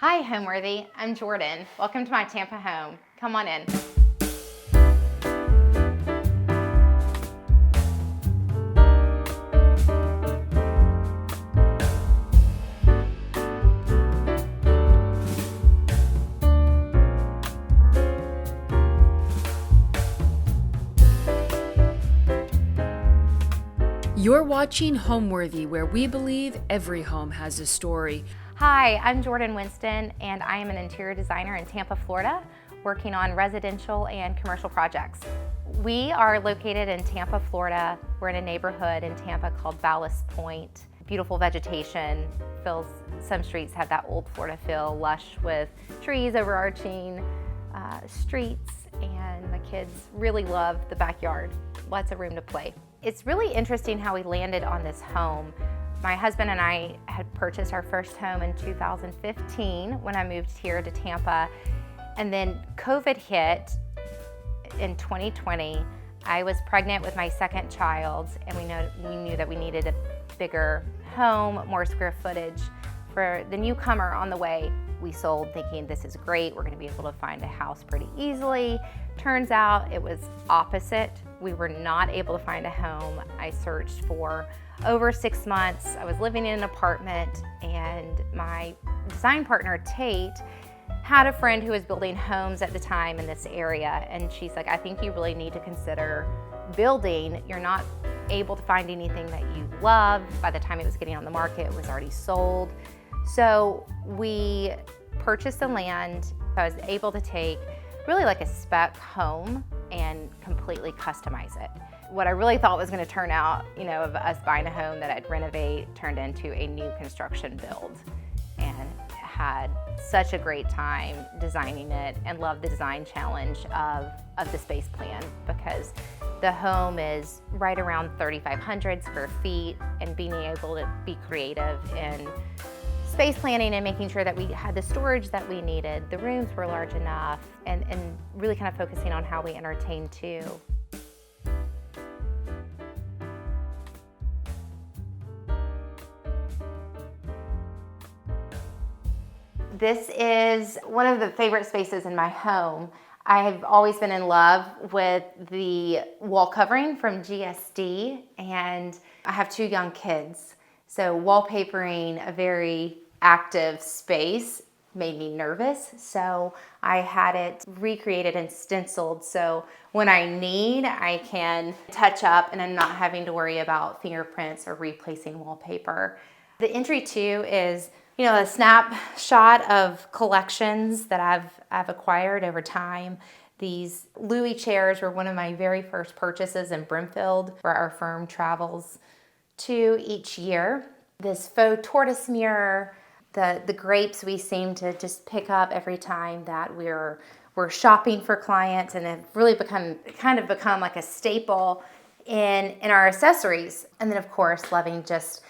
Hi, Homeworthy. I'm Jordan. Welcome to my Tampa home. Come on in. You're watching Homeworthy, where we believe every home has a story. Hi, I'm Jordan Winston, and I am an interior designer in Tampa, Florida, working on residential and commercial projects. We are located in Tampa, Florida. We're in a neighborhood in Tampa called Ballast Point. Beautiful vegetation, some streets have that old Florida feel, lush with trees overarching streets, and my kids really love the backyard. Lots of room to play. It's really interesting how we landed on this home. My husband and I had purchased our first home in 2015 when I moved here to Tampa, and then COVID hit in 2020. I was pregnant with my second child, and we knew that we needed a bigger home, more square footage for the newcomer on the way. We sold thinking this is great, we're gonna be able to find a house pretty easily. Turns out it was opposite. We were not able to find a home. I searched for over 6 months. I was living in an apartment, and my design partner, Tate, had a friend who was building homes at the time in this area, and she's like, I think you really need to consider building. You're not able to find anything that you love. By the time it was getting on the market, it was already sold. So we purchased the land. I was able to take really like a spec home and completely customize it. What I really thought was going to turn out, of us buying a home that I'd renovate, turned into a new construction build, and had such a great time designing it, and loved the design challenge of the space plan, because the home is right around 3,500 square feet, and being able to be creative in space planning and making sure that we had the storage that we needed, the rooms were large enough, and really kind of focusing on how we entertain too. This is one of the favorite spaces in my home. I have always been in love with the wall covering from GSD, and I have 2 young kids. So wallpapering a very active space made me nervous. So I had it recreated and stenciled, so when I need, I can touch up and I'm not having to worry about fingerprints or replacing wallpaper. The entry too is, a snapshot of collections that I've acquired over time. These Louis chairs were one of my very first purchases in Brimfield, where our firm travels to each year. This faux tortoise mirror, the grapes we seem to just pick up every time that we're shopping for clients, and have really become like a staple in our accessories. And then of course loving just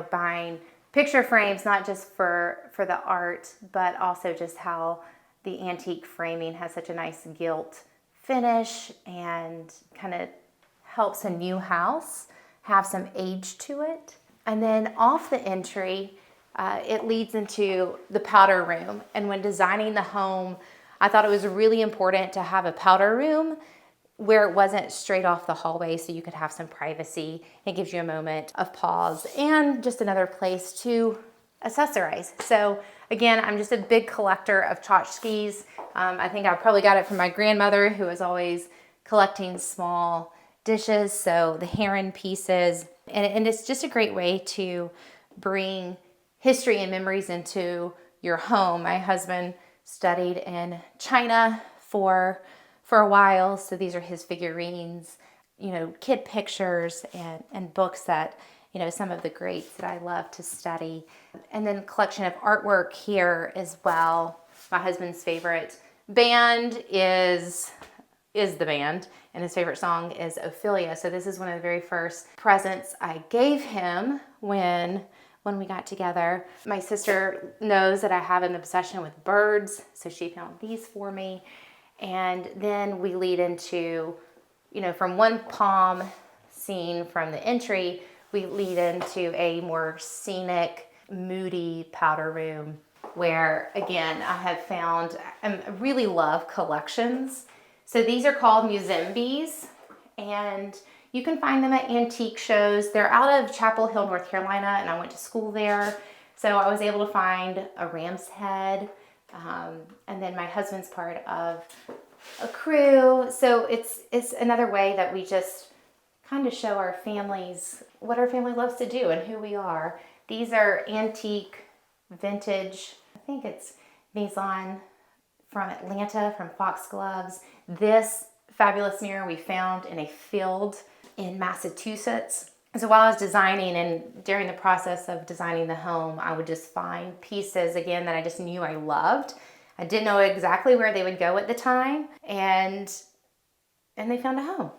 buying picture frames, not just for the art, but also just how the antique framing has such a nice gilt finish and kind of helps a new house have some age to it. And then off the entry, it leads into the powder room. And when designing the home, I thought it was really important to have a powder room where it wasn't straight off the hallway, so you could have some privacy. It gives you a moment of pause and just another place to accessorize. So again, I'm just a big collector of tchotchkes. I think I probably got it from my grandmother, who was always collecting small dishes. So the heron pieces, and it's just a great way to bring history and memories into your home. My husband studied in China for a while, so these are his figurines, kid pictures and books that, some of the greats that I love to study. And then collection of artwork here as well. My husband's favorite band is the band, and his favorite song is Ophelia. So this is one of the very first presents I gave him when we got together. My sister knows that I have an obsession with birds, so she found these for me. And then we lead into, from one palm scene from the entry, we lead into a more scenic, moody powder room where again, I have found, I really love collections. So these are called Musembees, and you can find them at antique shows. They're out of Chapel Hill, North Carolina, and I went to school there. So I was able to find a ram's head, and then my husband's part of a crew. So it's another way that we just kind of show our families what our family loves to do and who we are. These are antique, vintage, I think it's Maison from Atlanta, from Foxgloves. This fabulous mirror we found in a field in Massachusetts. So while I was designing and during the process of designing the home, I would just find pieces again that I just knew I loved. I didn't know exactly where they would go at the time, and they found a home.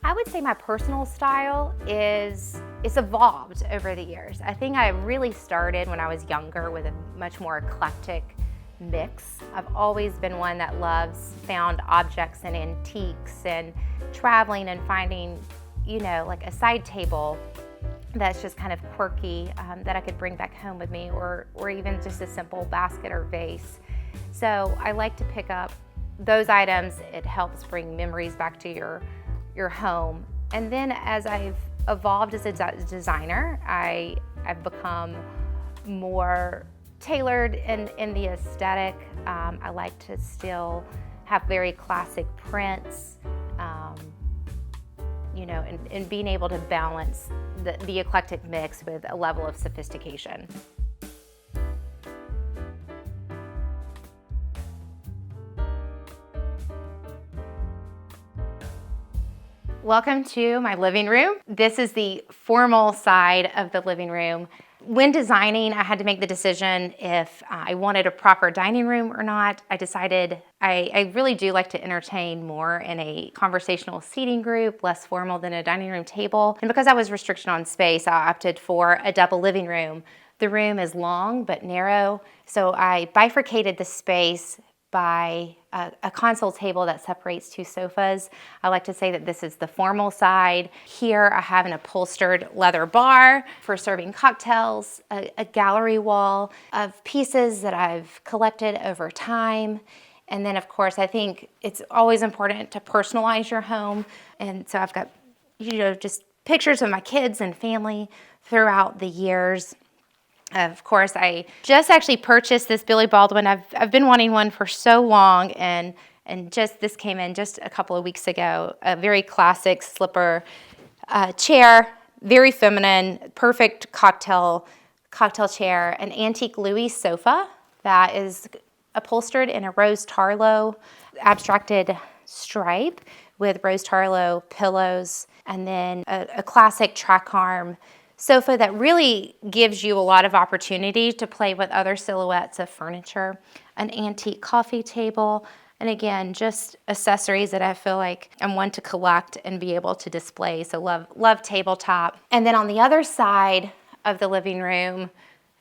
I would say my personal style it's evolved over the years. I think I really started when I was younger with a much more eclectic mix. I've always been one that loves found objects and antiques and traveling and finding, like a side table that's just kind of quirky that I could bring back home with me, or even just a simple basket or vase. So I like to pick up those items. It helps bring memories back to your home. And then as I've evolved as a designer, I've become more tailored in the aesthetic. I like to still have very classic prints, and being able to balance the eclectic mix with a level of sophistication. Welcome to my living room. This is the formal side of the living room. When designing, I had to make the decision if I wanted a proper dining room or not. I decided I really do like to entertain more in a conversational seating group, less formal than a dining room table. And because I was restricted on space, I opted for a double living room. The room is long but narrow, so I bifurcated the space by a console table that separates two sofas. I like to say that this is the formal side. Here I have an upholstered leather bar for serving cocktails, a gallery wall of pieces that I've collected over time. And then of course, I think it's always important to personalize your home. And so I've got, just pictures of my kids and family throughout the years. Of course, I just actually purchased this Billy Baldwin. I've been wanting one for so long, and just this came in just a couple of weeks ago. A very classic slipper chair, very feminine, perfect cocktail chair. An antique Louis sofa that is upholstered in a rose tarlo abstracted stripe with rose tarlo pillows, and then a classic track arm sofa that really gives you a lot of opportunity to play with other silhouettes of furniture, an antique coffee table, and again, just accessories that I feel like I'm one to collect and be able to display. So love tabletop. And then on the other side of the living room,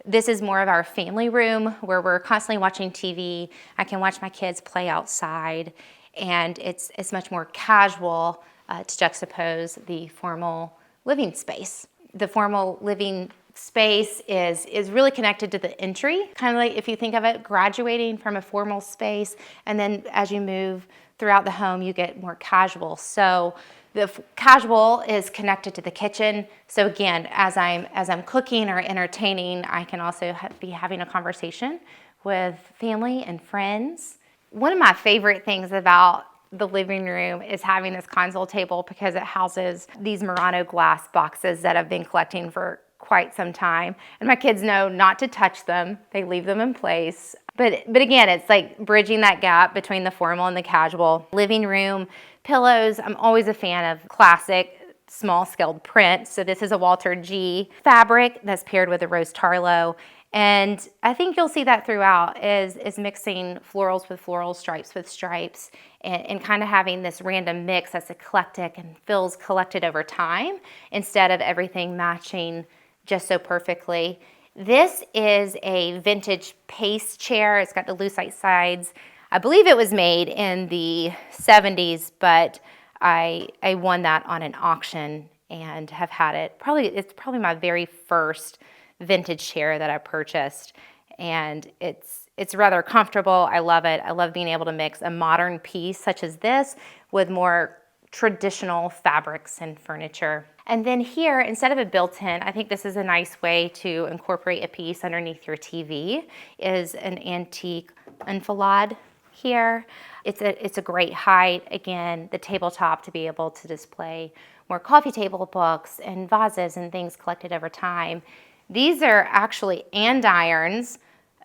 this is more of our family room where we're constantly watching TV. I can watch my kids play outside, and it's much more casual to juxtapose the formal living space. The formal living space is really connected to the entry, kind of like if you think of it, graduating from a formal space, and then as you move throughout the home, you get more casual. So the casual is connected to the kitchen. So again, as I'm cooking or entertaining, I can also be having a conversation with family and friends. One of my favorite things about the living room is having this console table because it houses these Murano glass boxes that I've been collecting for quite some time. And my kids know not to touch them. They leave them in place. But again, it's like bridging that gap between the formal and the casual. Living room pillows, I'm always a fan of classic small scaled print. So this is a Walter G fabric that's paired with a rose tarlo. And I think you'll see that throughout is mixing florals with florals, stripes with stripes, and kind of having this random mix that's eclectic and feels collected over time instead of everything matching just so perfectly. This is a vintage pace chair. It's got the lucite sides. I believe it was made in the 70s, but I won that on an auction and have had it. It's probably my very first vintage chair that I purchased, and it's rather comfortable. I love it. I love being able to mix a modern piece such as this with more traditional fabrics and furniture. And then here, instead of a built-in, I think this is a nice way to incorporate a piece underneath your TV, is an antique enfilade here. It's a great height. Again, the tabletop to be able to display more coffee table books and vases and things collected over time. These are actually andirons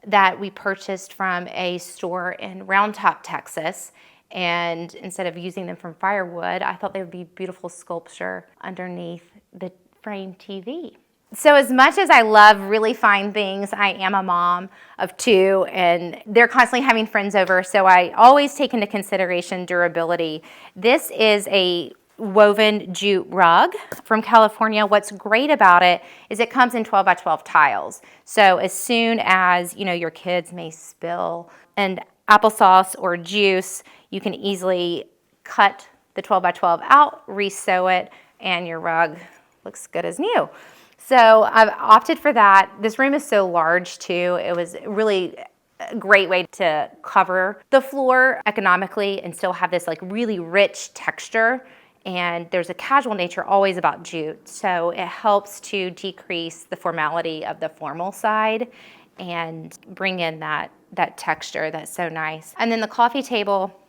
that we purchased from a store in Round Top, Texas. And instead of using them from firewood, I thought they would be beautiful sculpture underneath the frame TV. So as much as I love really fine things, I am a mom of two, and they're constantly having friends over, so I always take into consideration durability. This is a woven jute rug from California. What's great about it is it comes in 12 by 12 tiles. So as soon as, your kids may spill an applesauce or juice, you can easily cut the 12 by 12 out, re-sew it, and your rug looks good as new. So I've opted for that. This room is so large too. It was really a great way to cover the floor economically and still have this like really rich texture. And there's a casual nature always about jute. So it helps to decrease the formality of the formal side and bring in that texture that's so nice. And then the coffee table,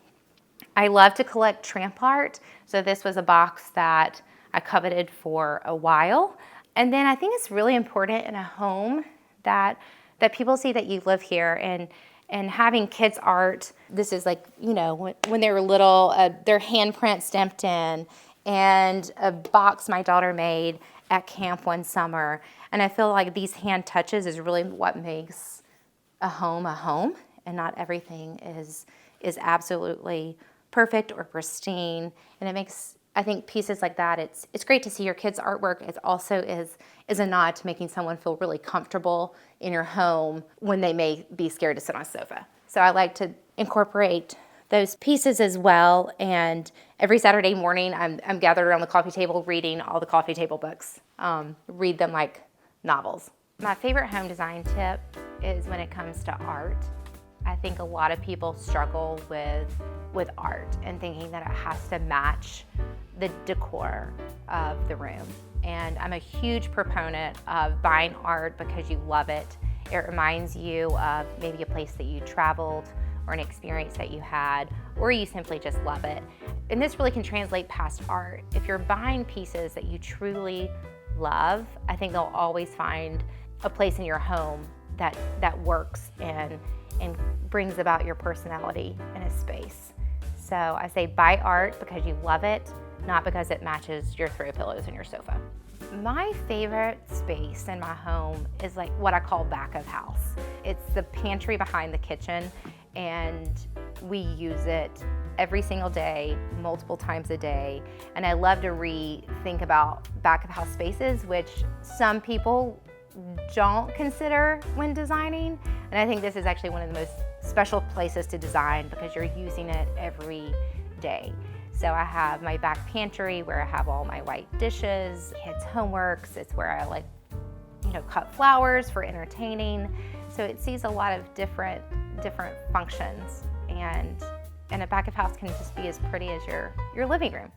I love to collect tramp art. So this was a box that I coveted for a while. And then I think it's really important in a home that people see that you live here, and having kids art. This is like, when they were little, their handprint stamped in, and a box my daughter made at camp one summer. And I feel like these hand touches is really what makes a home, and not everything is absolutely perfect or pristine. And it makes, I think, pieces like that, it's great to see your kids' artwork. It also is a nod to making someone feel really comfortable in your home when they may be scared to sit on a sofa. So I like to incorporate those pieces as well. And every Saturday morning, I'm gathered around the coffee table reading all the coffee table books. Read them like novels. My favorite home design tip is when it comes to art. I think a lot of people struggle with art and thinking that it has to match the decor of the room. And I'm a huge proponent of buying art because you love it. It reminds you of maybe a place that you traveled or an experience that you had, or you simply just love it. And this really can translate past art. If you're buying pieces that you truly love, I think they'll always find a place in your home that works and brings about your personality in a space. So I say buy art because you love it, not because it matches your throw pillows and your sofa. My favorite space in my home is like what I call back of house. It's the pantry behind the kitchen, and we use it every single day, multiple times a day. And I love to rethink about back of house spaces, which some people don't consider when designing. And I think this is actually one of the most special places to design because you're using it every day. So I have my back pantry where I have all my white dishes, kids' homeworks. It's where I cut flowers for entertaining. So it sees a lot of different functions, and a back of house can just be as pretty as your living room.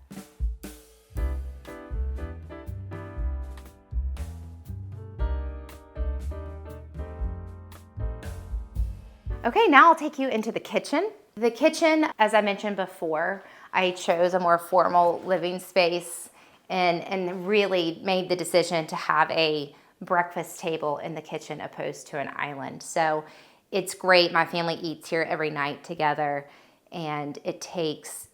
Okay, now I'll take you into the kitchen. The kitchen, as I mentioned before, I chose a more formal living space and really made the decision to have a breakfast table in the kitchen opposed to an island. So it's great. My family eats here every night together, and it takes,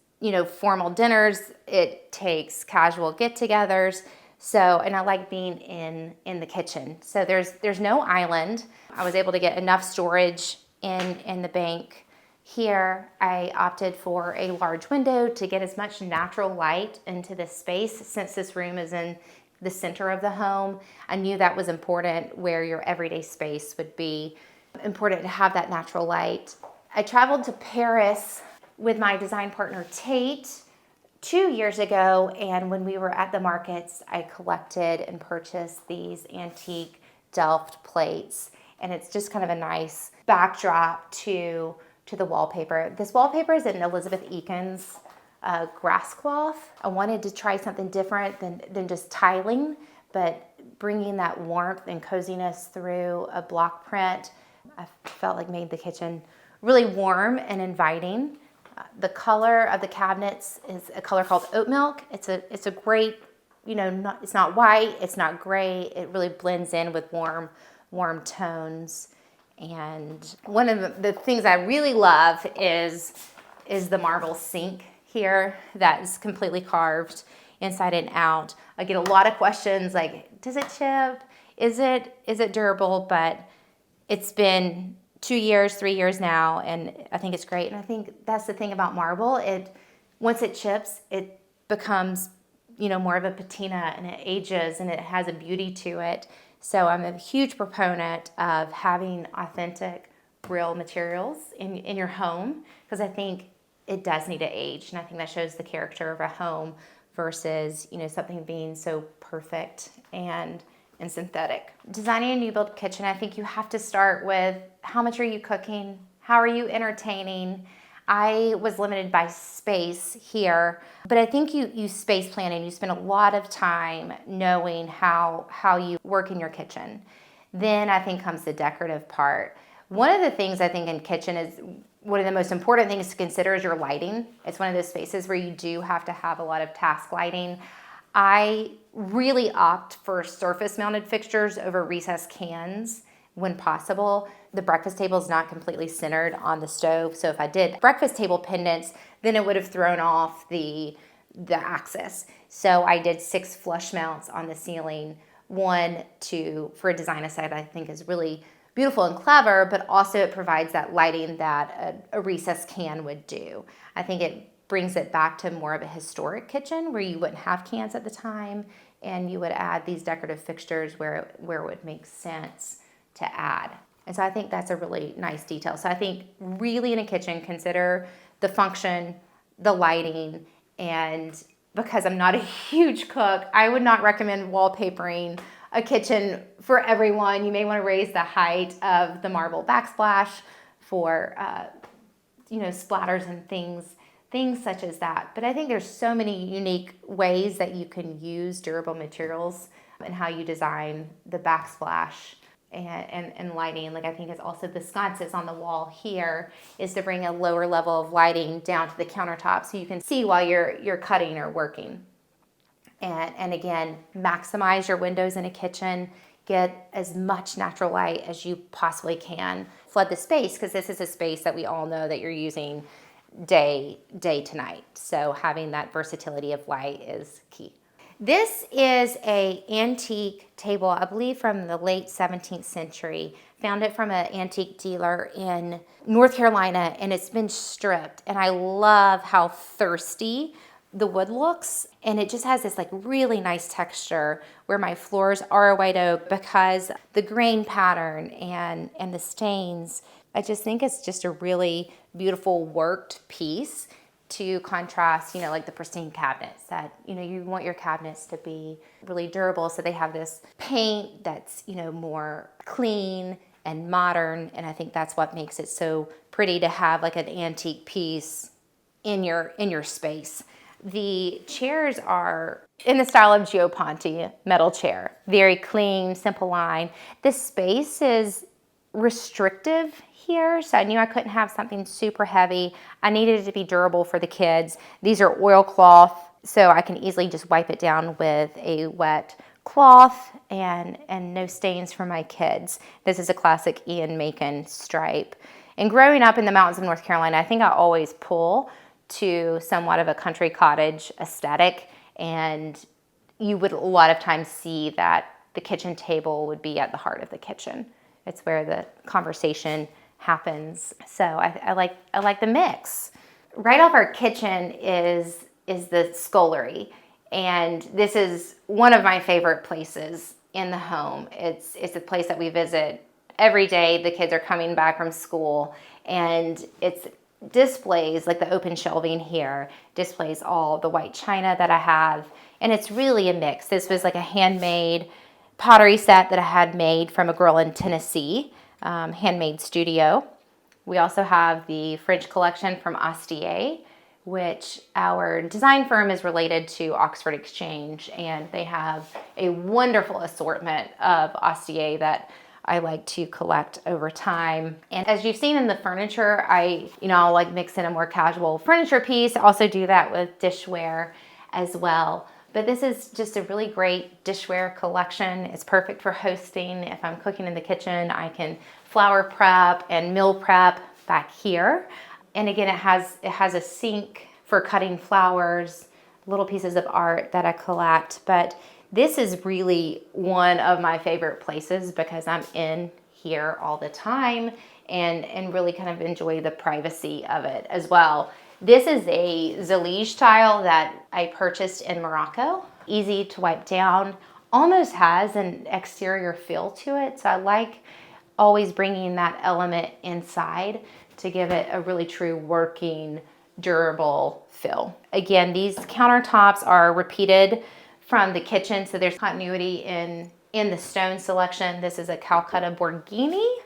formal dinners. It takes casual get-togethers. So, and I like being in the kitchen. So there's no island. I was able to get enough storage in the bank. Here, I opted for a large window to get as much natural light into this space. Since this room is in the center of the home, I knew that was important, where your everyday space would be important to have that natural light. I traveled to Paris with my design partner, Tate, 2 years ago, and when we were at the markets, I collected and purchased these antique Delft plates. and it's just kind of a nice backdrop to the wallpaper. This wallpaper is an Elizabeth Eakins grass cloth. I wanted to try something different than just tiling, but bringing that warmth and coziness through a block print, I felt like made the kitchen really warm and inviting. The color of the cabinets is a color called oat milk. It's a great, it's not white, it's not gray. It really blends in with warm tones. And one of the things I really love is the marble sink here that is completely carved inside and out. I get a lot of questions like, does it chip? Is it durable? But it's been 2 years, 3 years now, and I think it's great. And I think that's the thing about marble. Once it chips, it becomes, more of a patina, and it ages and it has a beauty to it. So I'm a huge proponent of having authentic, real materials in your home, because I think it does need to age, and I think that shows the character of a home versus, something being so perfect and synthetic. Designing a new build kitchen, I think you have to start with how much are you cooking? How are you entertaining? I was limited by space here, but I think you space plan and you spend a lot of time knowing how you work in your kitchen. Then I think comes the decorative part. One of the things I think in kitchen is one of the most important things to consider is your lighting. It's one of those spaces where you do have to have a lot of task lighting. I really opt for surface mounted fixtures over recessed cans when possible. The breakfast table is not completely centered on the stove, so if I did breakfast table pendants, then it would have thrown off the axis. So I did 6 flush mounts on the ceiling, one for a design aside I think is really beautiful and clever, but also it provides that lighting that a recessed can would do. I think it brings it back to more of a historic kitchen where you wouldn't have cans at the time, and you would add these decorative fixtures where it would make sense to add. And so I think that's a really nice detail. So I think really in a kitchen, consider the function, the lighting, and because I'm not a huge cook, I would not recommend wallpapering a kitchen for everyone. You may want to raise the height of the marble backsplash for splatters and things such as that. But I think there's so many unique ways that you can use durable materials and how you design the backsplash and lighting. Like I think it's also the sconces on the wall here is to bring a lower level of lighting down to the countertop so you can see while you're cutting or working. And again, maximize your windows in a kitchen. Get as much natural light as you possibly can. Flood the space, because this is a space that we all know that you're using day to night. So having that versatility of light is key. This is an antique table, I believe from the late 17th century. Found it from an antique dealer in North Carolina, and it's been stripped. And I love how thirsty the wood looks, and it just has this like really nice texture where my floors are a white oak because the grain pattern and the stains. I just think it's just a really beautiful worked piece to contrast, like the pristine cabinets that, you want your cabinets to be really durable. So they have this paint that's, more clean and modern. And I think that's what makes it so pretty to have like an antique piece in your space. The chairs are in the style of Gio Ponte metal chair. Very clean, simple line. This space is restrictive here, so I knew I couldn't have something super heavy. I needed it to be durable for the kids. These are oilcloth, so I can easily just wipe it down with a wet cloth and no stains for my kids. This is a classic Ian Macon stripe. And growing up in the mountains of North Carolina, I think I always pull to somewhat of a country cottage aesthetic, and you would a lot of times see that the kitchen table would be at the heart of the kitchen. It's where the conversation happens. So I like the mix. Right off our kitchen is the scullery, and this is one of my favorite places in the home. It's a place that we visit every day. The kids are coming back from school, and it's displays like the open shelving here displays all the white china that I have, and it's really a mix. This was like a handmade pottery set that I had made from a girl in Tennessee handmade studio. We also have the fridge collection from Astier, which our design firm is related to Oxford Exchange, and they have a wonderful assortment of Astier that I like to collect over time. And as you've seen in the furniture, I'll like mix in a more casual furniture piece. I also do that with dishware as well. But this is just a really great dishware collection. It's perfect for hosting. If I'm cooking in the kitchen, I can flour prep and meal prep back here. And again, it has a sink for cutting flowers, little pieces of art that I collect. But this is really one of my favorite places because I'm in here all the time and really kind of enjoy the privacy of it as well. This is a Zalige tile that I purchased in Morocco. Easy to wipe down, almost has an exterior feel to it. So I like always bringing that element inside to give it a really true working, durable feel. Again, these countertops are repeated from the kitchen, so there's continuity in the stone selection. This is a Calcutta Borghini,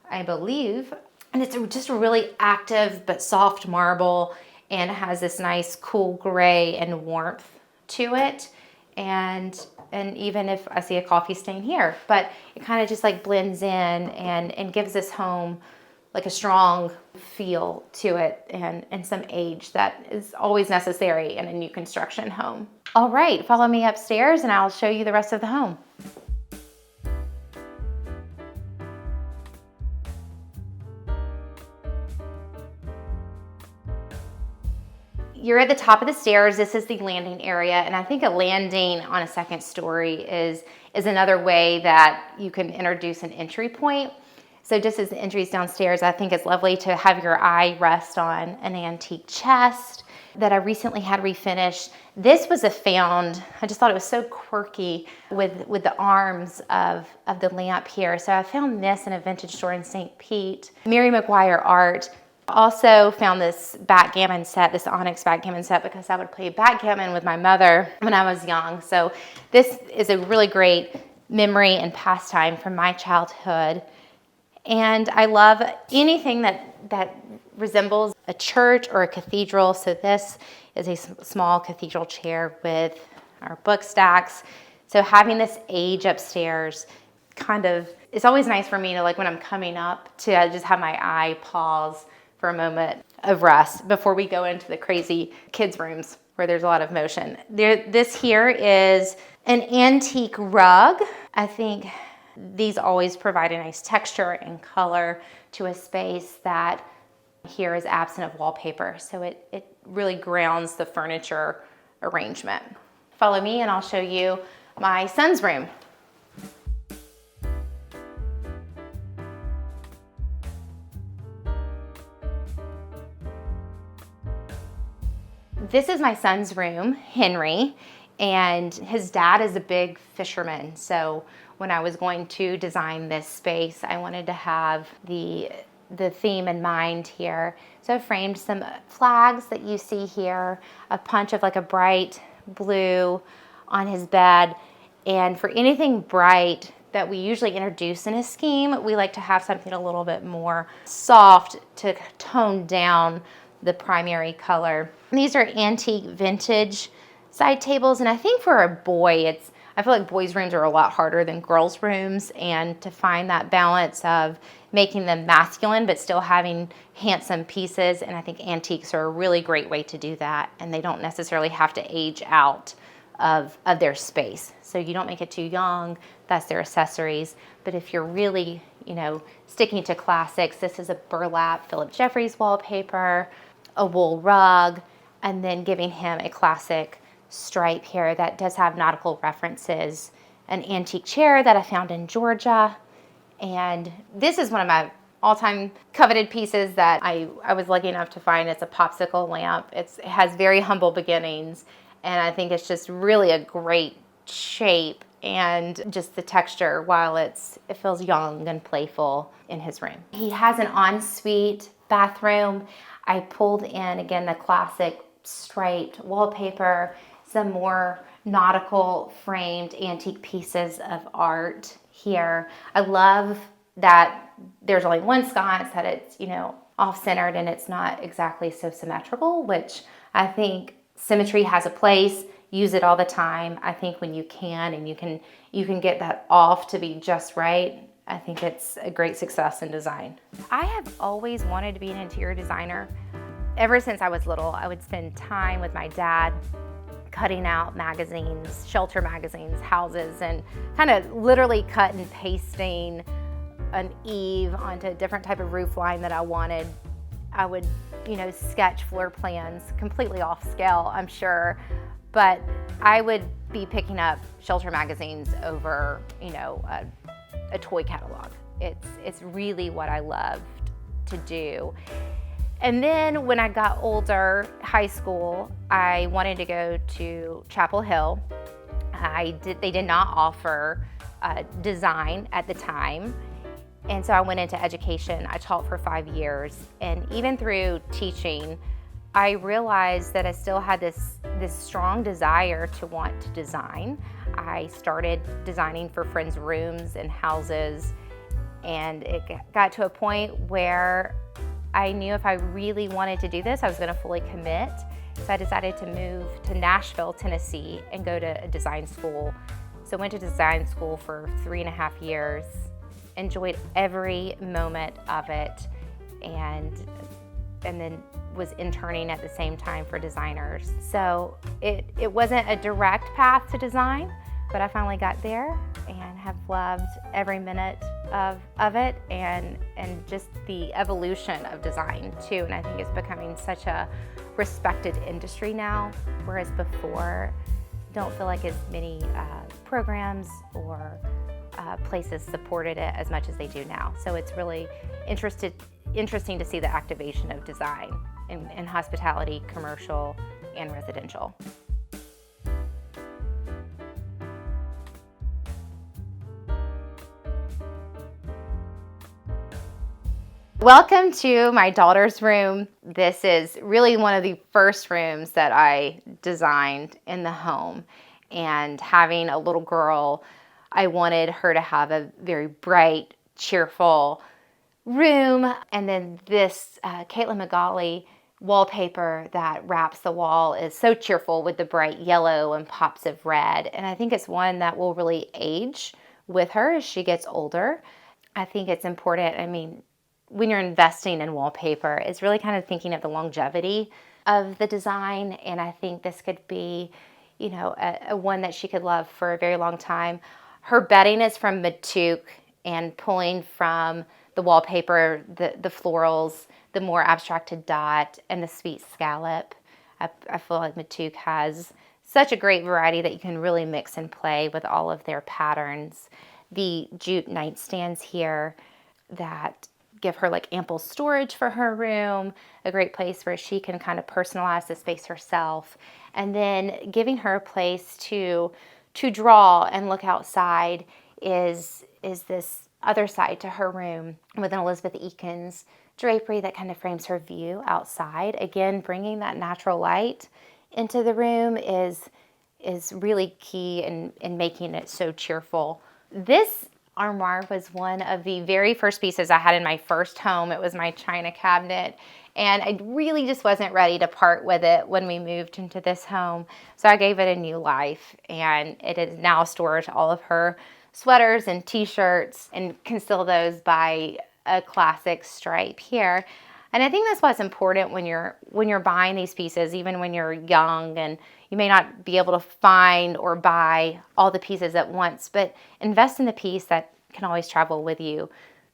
I believe. And it's just a really active but soft marble, and it has this nice cool gray and warmth to it. And even if I see a coffee stain here, but it kind of just like blends in and gives this home like a strong feel to it and some age that is always necessary in a new construction home. All right, follow me upstairs and I'll show you the rest of the home. You're at the top of the stairs. This is the landing area, and I think a landing on a second story is another way that you can introduce an entry point. So just as the entries downstairs, I think it's lovely to have your eye rest on an antique chest that I recently had refinished. This was a found. I just thought it was so quirky with the arms of the lamp here. So I found this in a vintage store in St. Pete. Mary McGuire art. Also found this backgammon set, this onyx backgammon set, because I would play backgammon with my mother when I was young. So this is a really great memory and pastime from my childhood. And I love anything that resembles a church or a cathedral. So this is a small cathedral chair with our book stacks. So having this age upstairs it's always nice for me to, like when I'm coming up, to just have my eye pause for a moment of rest before we go into the crazy kids' rooms where there's a lot of motion. This here is an antique rug. I think these always provide a nice texture and color to a space that here is absent of wallpaper. So it really grounds the furniture arrangement. Follow me and I'll show you my son's room. This is my son's room, Henry, and his dad is a big fisherman. So when I was going to design this space, I wanted to have the theme in mind here. So I framed some flags that you see here, a punch of like a bright blue on his bed. And for anything bright that we usually introduce in a scheme, we like to have something a little bit more soft to tone down the primary color. And these are antique vintage side tables, and I think for a boy, I feel like boys' rooms are a lot harder than girls' rooms, and to find that balance of making them masculine but still having handsome pieces, and I think antiques are a really great way to do that, and they don't necessarily have to age out of their space. So you don't make it too young, that's their accessories, but if you're really, sticking to classics, this is a burlap Philip Jeffries wallpaper, a wool rug, and then giving him a classic stripe here that does have nautical references, an antique chair that I found in Georgia. And this is one of my all-time coveted pieces that I was lucky enough to find. It's a popsicle lamp. It has very humble beginnings, and I think it's just really a great shape and just the texture while it feels young and playful in his room. He has an ensuite bathroom. I pulled in, again, the classic striped wallpaper, some more nautical framed antique pieces of art here. I love that there's only one sconce, that it's, off-centered and it's not exactly so symmetrical, which I think symmetry has a place. Use it all the time. I think when you can and you can get that off to be just right, I think it's a great success in design. I have always wanted to be an interior designer. Ever since I was little, I would spend time with my dad cutting out magazines, shelter magazines, houses, and kind of literally cut and pasting an eave onto a different type of roof line that I wanted. I would, sketch floor plans completely off scale, I'm sure, but I would be picking up shelter magazines over, a toy catalog. It's really what I loved to do. And then when I got older, high school, I wanted to go to Chapel Hill. They did not offer design at the time. And so I went into education. I taught for 5 years. And even through teaching, I realized that I still had this strong desire to want to design. I started designing for friends' rooms and houses. And it got to a point where I knew if I really wanted to do this, I was going to fully commit. So I decided to move to Nashville, Tennessee, and go to a design school. So I went to design school for 3.5 years, enjoyed every moment of it, and then was interning at the same time for designers. So it wasn't a direct path to design, but I finally got there and have loved every minute of it and just the evolution of design too. And I think it's becoming such a respected industry now, whereas before, don't feel like as many programs or places supported it as much as they do now. So it's really interesting to see the activation of design in hospitality, commercial, and residential. Welcome to my daughter's room. This is really one of the first rooms that I designed in the home. And having a little girl, I wanted her to have a very bright, cheerful room. And then this Caitlin Magali wallpaper that wraps the wall is so cheerful with the bright yellow and pops of red. And I think it's one that will really age with her as she gets older. I think it's important. When you're investing in wallpaper, it's really kind of thinking of the longevity of the design. And I think this could be, a one that she could love for a very long time. Her bedding is from Matouk, and pulling from the wallpaper, the florals, the more abstracted dot, and the sweet scallop. I feel like Matouk has such a great variety that you can really mix and play with all of their patterns. The jute nightstands here that give her like ample storage for her room, a great place where she can kind of personalize the space herself, and then giving her a place to draw and look outside is this other side to her room with an Elizabeth Eakins drapery that kind of frames her view outside. Again, bringing that natural light into the room is really key in making it so cheerful. This armoire was one of the very first pieces I had in my first home. It was my china cabinet, and I really just wasn't ready to part with it when we moved into this home. So I gave it a new life, and it is now stores all of her sweaters and t-shirts, and can still those by a classic stripe here. And I think that's what's important when you're buying these pieces, even when you're young and you may not be able to find or buy all the pieces at once, but invest in the piece that can always travel with you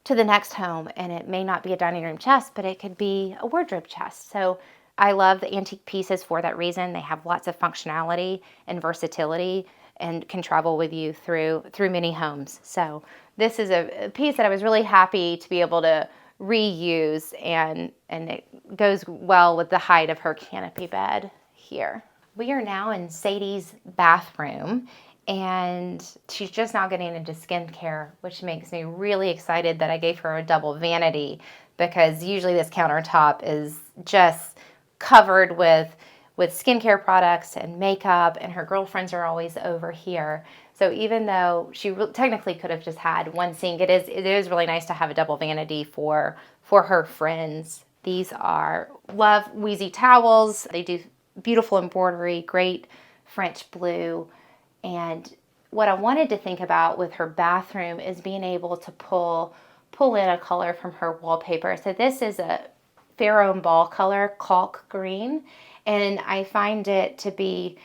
to the next home. And it may not be a dining room chest, but it could be a wardrobe chest. So I love the antique pieces for that reason. They have lots of functionality and versatility and can travel with you through many homes. So this is a piece that I was really happy to be able to reuse, and it goes well with the height of her canopy bed here. We are now in Sadie's bathroom, and she's just now getting into skincare, which makes me really excited that I gave her a double vanity, because usually this countertop is just covered with skincare products and makeup, and her girlfriends are always over here. So even though she technically could have just had one sink, it is really nice to have a double vanity for her friends. These are Love Wheezy towels. They do beautiful embroidery, great French blue. And what I wanted to think about with her bathroom is being able to pull in a color from her wallpaper. So this is a Pharaoh ball color, caulk green. And I find it to be,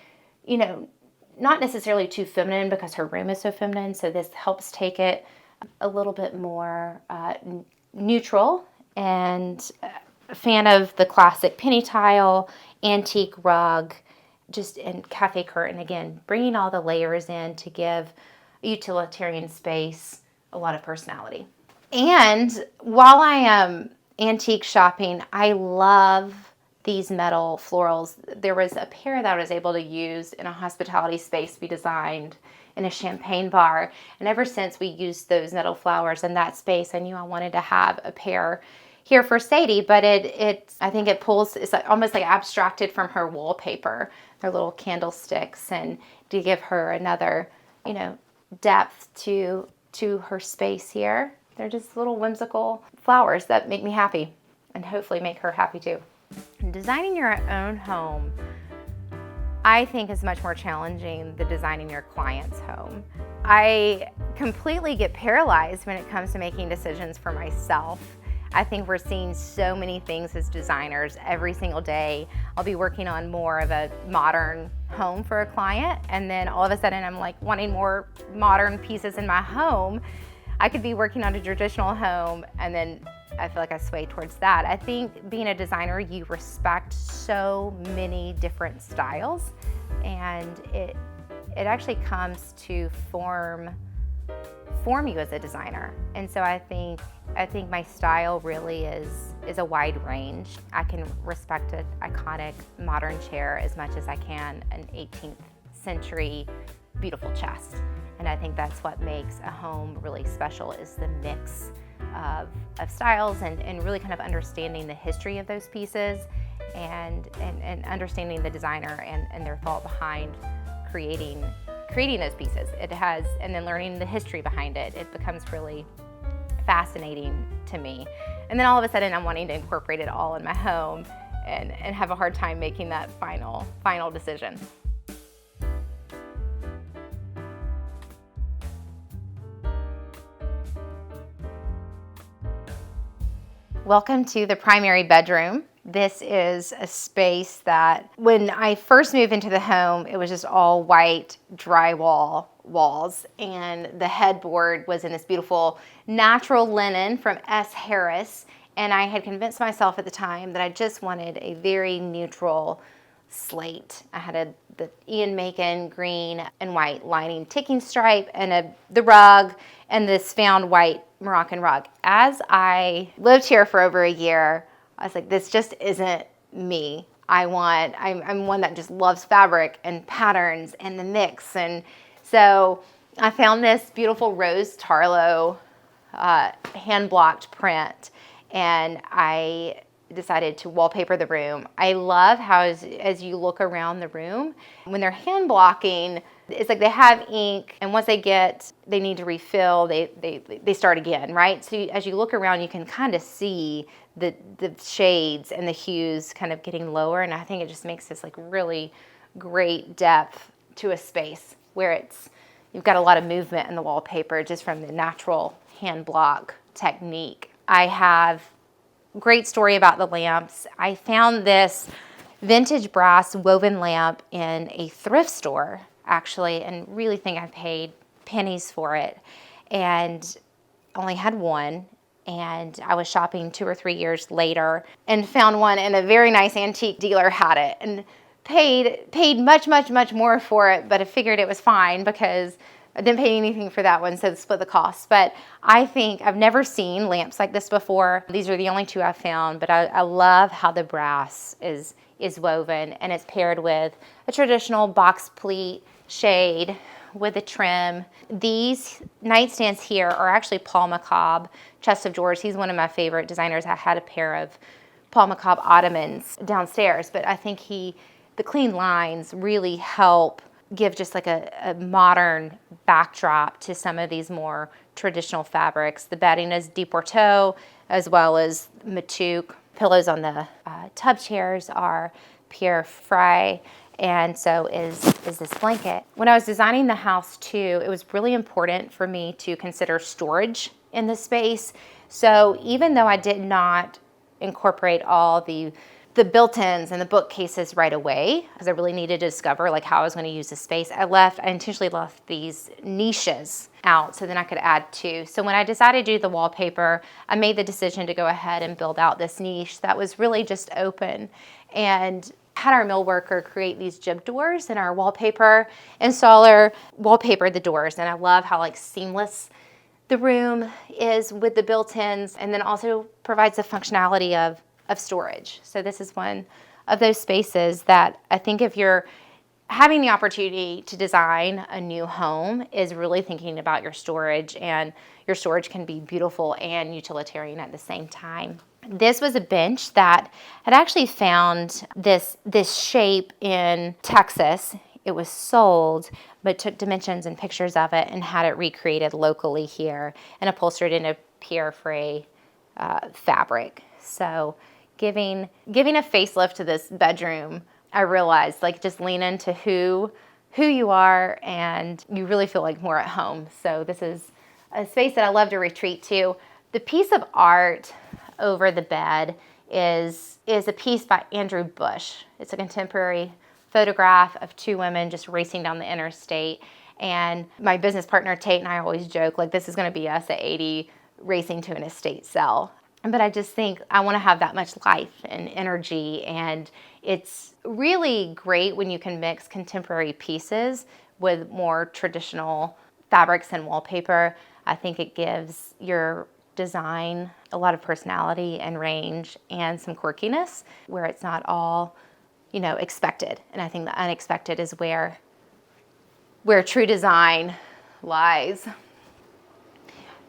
not necessarily too feminine because her room is so feminine. So this helps take it a little bit more neutral. And a fan of the classic penny tile, antique rug, and cafe curtain. Again, bringing all the layers in to give a utilitarian space a lot of personality. And while I am antique shopping, I love these metal florals. There was a pair that I was able to use in a hospitality space we designed in a champagne bar. And ever since we used those metal flowers in that space, I knew I wanted to have a pair here for Sadie, but I think it's like almost like abstracted from her wallpaper. They're little candlesticks, and to give her another, depth to her space here. They're just little whimsical flowers that make me happy and hopefully make her happy too. Designing your own home, I think, is much more challenging than designing your client's home. I completely get paralyzed when it comes to making decisions for myself. I think we're seeing so many things as designers every single day. I'll be working on more of a modern home for a client, and then all of a sudden I'm like wanting more modern pieces in my home. I could be working on a traditional home, and then I feel like I sway towards that. I think being a designer, you respect so many different styles, and it actually comes to form you as a designer. And so I think my style really is a wide range. I can respect an iconic modern chair as much as I can an 18th century beautiful chest. And I think that's what makes a home really special, is the mix of styles and really kind of understanding the history of those pieces and understanding the designer and their thought behind creating those pieces. And then learning the history behind it. It becomes really fascinating to me. And then all of a sudden I'm wanting to incorporate it all in my home and have a hard time making that final decision. Welcome to the primary bedroom. This is a space that when I first moved into the home, it was just all white drywall walls, and the headboard was in this beautiful natural linen from S. Harris. And I had convinced myself at the time that I just wanted a very neutral slate. I had the Ian Macon green and white lining ticking stripe and the rug and this found white Moroccan rug. As I lived here for over a year, I was like, this just isn't me. I'm one that just loves fabric and patterns and the mix. And so I found this beautiful rose Tarlo hand-blocked print, and I decided to wallpaper the room. I love how as you look around the room, when they're hand blocking, it's like they have ink, and once they need to refill, they start again, right? So as you look around, you can kind of see the shades and the hues kind of getting lower, and I think it just makes this like really great depth to a space where you've got a lot of movement in the wallpaper just from the natural hand block technique. I have great story about the lamps. I found this vintage brass woven lamp in a thrift store, actually, and really think I paid pennies for it, and only had one. And I was shopping 2 or 3 years later and found one, and a very nice antique dealer had it, and paid much, much, much more for it, but I figured it was fine because I didn't pay anything for that one, so split the cost. But I think I've never seen lamps like this before. These are the only 2 I've found, but I love how the brass is woven, and it's paired with a traditional box pleat shade with a trim. These nightstands here are actually Paul McCobb chest of drawers. He's one of my favorite designers. I had a pair of Paul McCobb ottomans downstairs, but I think the clean lines really help give just like a modern backdrop to some of these more traditional fabrics. The bedding is Deporteau as well as Matouk. Pillows on the tub chairs are Pierre Fry, and so is this blanket. When I was designing the house too, it was really important for me to consider storage in the space. So even though I did not incorporate all the built-ins and the bookcases right away, because I really needed to discover like how I was going to use the space, I intentionally left these niches out so then I could add to. So when I decided to do the wallpaper, I made the decision to go ahead and build out this niche that was really just open, and had our mill worker create these jib doors, and our wallpaper installer wallpapered the doors. And I love how like seamless the room is with the built-ins, and then also provides the functionality of storage. So this is one of those spaces that I think if you're having the opportunity to design a new home, is really thinking about your storage, and your storage can be beautiful and utilitarian at the same time. This was a bench that had actually found this shape in Texas. It was sold, but took dimensions and pictures of it and had it recreated locally here and upholstered in a Pierre Fray fabric. So giving a facelift to this bedroom, I realized like just lean into who you are, and you really feel like more at home. So this is a space that I love to retreat to. The piece of art over the bed is a piece by Andrew Bush. It's a contemporary photograph of two women just racing down the interstate. And my business partner Tate and I always joke like this is going to be us at 80 racing to an estate sale. But I just think I want to have that much life and energy, and it's really great when you can mix contemporary pieces with more traditional fabrics and wallpaper. I think it gives your design a lot of personality and range and some quirkiness where it's not all, expected. And I think the unexpected is where true design lies.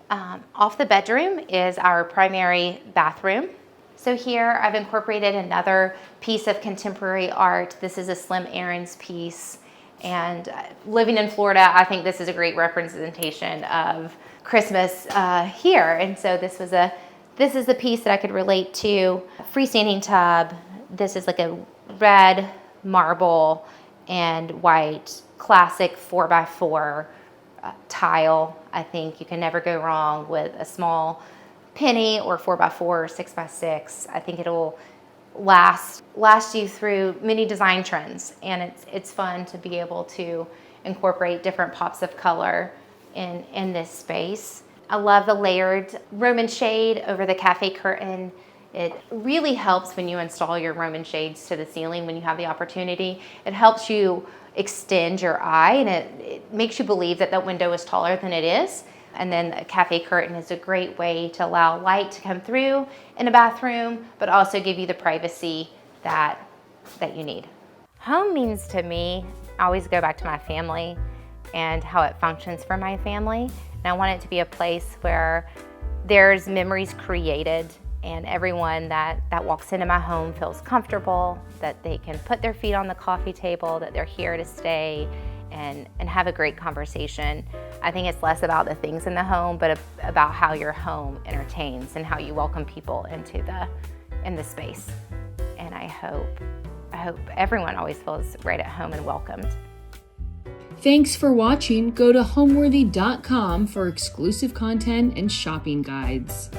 Off the bedroom is our primary bathroom. So here I've incorporated another piece of contemporary art. This is a Slim Aarons piece. And living in Florida, I think this is a great representation of Christmas here. And so this is the piece that I could relate to. Freestanding tub. This is like a red marble and white classic 4x4 tile. I think you can never go wrong with a small penny or 4x4 or 6x6. I think it'll last you through many design trends, and it's fun to be able to incorporate different pops of color in this space. I love the layered Roman shade over the cafe curtain. It really helps when you install your Roman shades to the ceiling when you have the opportunity. It helps you extend your eye, and it makes you believe that window is taller than it is. And then a cafe curtain is a great way to allow light to come through in a bathroom, but also give you the privacy that you need. Home means to me, I always go back to my family and how it functions for my family. And I want it to be a place where there's memories created, and everyone that walks into my home feels comfortable, that they can put their feet on the coffee table, that they're here to stay and have a great conversation. I think it's less about the things in the home, but about how your home entertains and how you welcome people into the space. And I hope everyone always feels right at home and welcomed. Thanks for watching. Go to homeworthy.com for exclusive content and shopping guides.